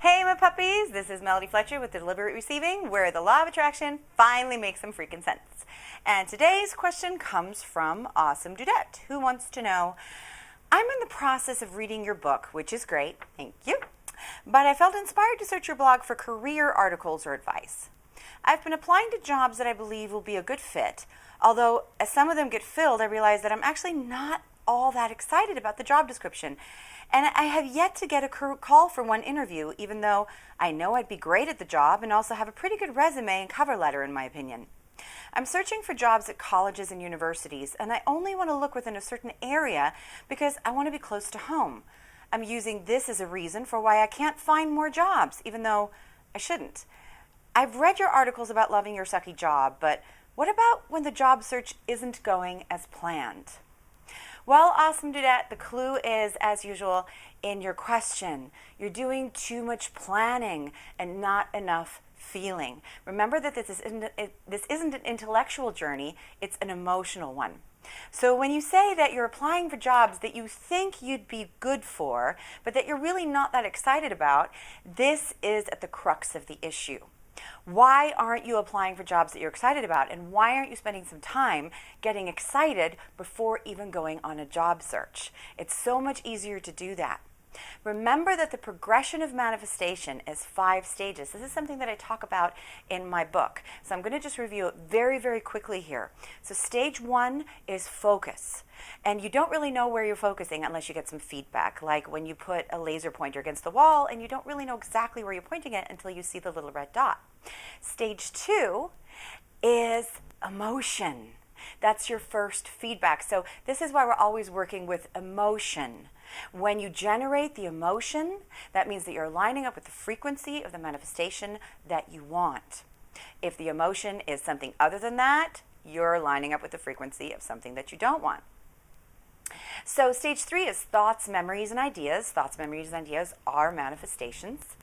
Hey, my puppies, this is Melody Fletcher with Deliberate Receiving, where the law of attraction finally makes some freaking sense. And today's question comes from Awesome Dudette, who wants to know, I'm in the process of reading your book, which is great, thank you, but I felt inspired to search your blog for career articles or advice. I've been applying to jobs that I believe will be a good fit, although as some of them get filled, I realize that I'm actually not all that excited about the job description. And I have yet to get a call for one interview, even though I know I'd be great at the job and also have a pretty good resume and cover letter, in my opinion. I'm searching for jobs at colleges and universities, and I only want to look within a certain area because I want to be close to home. I'm using this as a reason for why I can't find more jobs, even though I shouldn't. I've read your articles about loving your sucky job, but what about when the job search isn't going as planned? Well, Awesome Dudette, the clue is, as usual, in your question. You're doing too much planning and not enough feeling. Remember that this isn't an intellectual journey, it's an emotional one. So when you say that you're applying for jobs that you think you'd be good for, but that you're really not that excited about, this is at the crux of the issue. Why aren't you applying for jobs that you're excited about? And why aren't you spending some time getting excited before even going on a job search? It's so much easier to do that. Remember that the progression of manifestation is 5 stages. This is something that I talk about in my book. So I'm going to just review it very, very quickly here. So stage 1 is focus. And you don't really know where you're focusing unless you get some feedback, like when you put a laser pointer against the wall and you don't really know exactly where you're pointing it until you see the little red dot. Stage 2 is emotion. That's your first feedback. So this is why we're always working with emotion. When you generate the emotion, that means that you're lining up with the frequency of the manifestation that you want. If the emotion is something other than that, you're lining up with the frequency of something that you don't want. So stage 3 is thoughts, memories, and ideas. Thoughts, memories, and ideas are manifestations.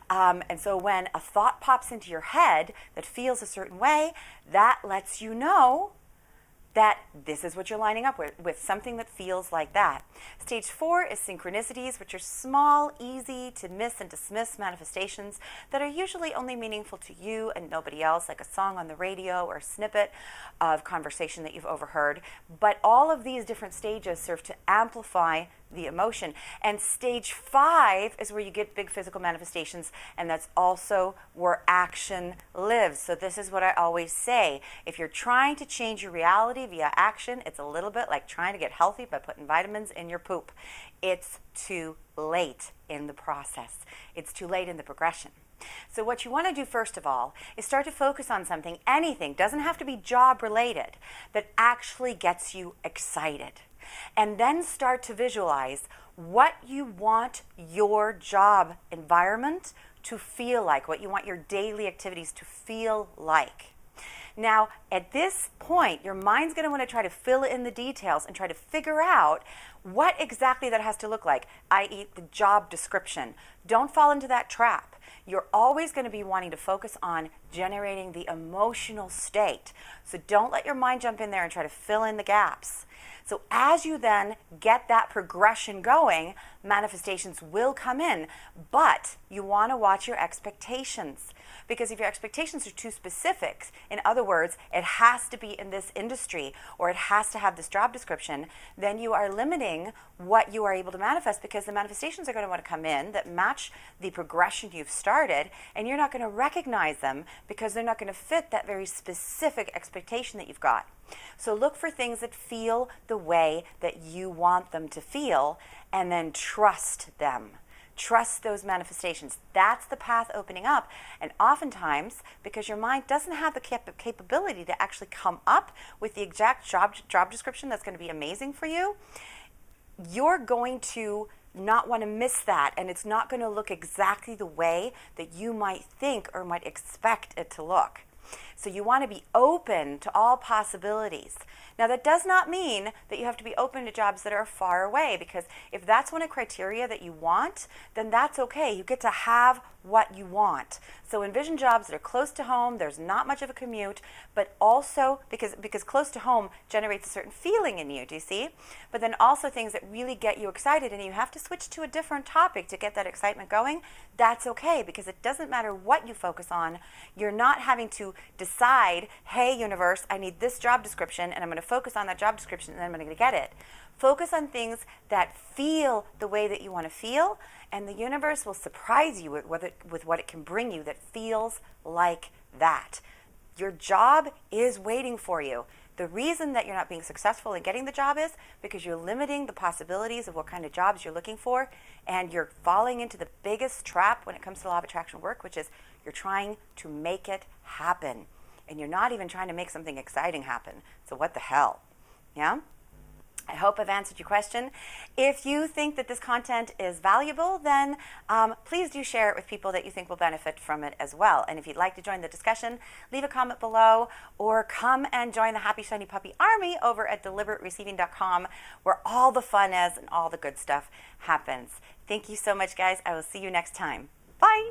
And so when a thought pops into your head that feels a certain way, that lets you know that this is what you're lining up with something that feels like that. Stage 4 is synchronicities, which are small, easy to miss and dismiss manifestations that are usually only meaningful to you and nobody else, like a song on the radio or a snippet of conversation that you've overheard. But all of these different stages serve to amplify the emotion. And stage 5 is where you get big physical manifestations, and that's also where action lives. So this is what I always say. If you're trying to change your reality via action, it's a little bit like trying to get healthy by putting vitamins in your poop. It's too late in the process. It's too late in the progression. So what you want to do first of all is start to focus on something, anything, doesn't have to be job related, that actually gets you excited. And then start to visualize what you want your job environment to feel like, what you want your daily activities to feel like. Now, at this point, your mind's going to want to try to fill in the details and try to figure out what exactly that has to look like, i.e. the job description. Don't fall into that trap. You're always going to be wanting to focus on generating the emotional state. So don't let your mind jump in there and try to fill in the gaps. So as you then get that progression going, manifestations will come in, but you want to watch your expectations. Because if your expectations are too specific, in other words, it has to be in this industry or it has to have this job description, then you are limiting what you are able to manifest, because the manifestations are going to want to come in that match the progression you've started, and you're not going to recognize them because they're not going to fit that very specific expectation that you've got. So look for things that feel the way that you want them to feel, and then trust them. Trust those manifestations. That's the path opening up. And oftentimes, because your mind doesn't have the capability to actually come up with the exact job description that's going to be amazing for you, you're going to not want to miss that, and it's not going to look exactly the way that you might think or might expect it to look. So you want to be open to all possibilities. Now, that does not mean that you have to be open to jobs that are far away, because if that's one of the criteria that you want, then that's okay. You get to have what you want. So envision jobs that are close to home, there's not much of a commute, but also because close to home generates a certain feeling in you, do you see? But then also things that really get you excited, and you have to switch to a different topic to get that excitement going. That's okay, because it doesn't matter what you focus on. You're not having to decide, hey, universe, I need this job description, and I'm going to focus on that job description, and then I'm going to get it. Focus on things that feel the way that you want to feel, and the universe will surprise you with what it can bring you that feels like that. Your job is waiting for you. The reason that you're not being successful in getting the job is because you're limiting the possibilities of what kind of jobs you're looking for, and you're falling into the biggest trap when it comes to law of attraction work, which is you're trying to make it happen, and you're not even trying to make something exciting happen. So what the hell? Yeah? I hope I've answered your question. If you think that this content is valuable, then please do share it with people that you think will benefit from it as well. And if you'd like to join the discussion, leave a comment below, or come and join the Happy Shiny Puppy Army over at deliberatereceiving.com, where all the fun is and all the good stuff happens. Thank you so much, guys. I will see you next time. Bye.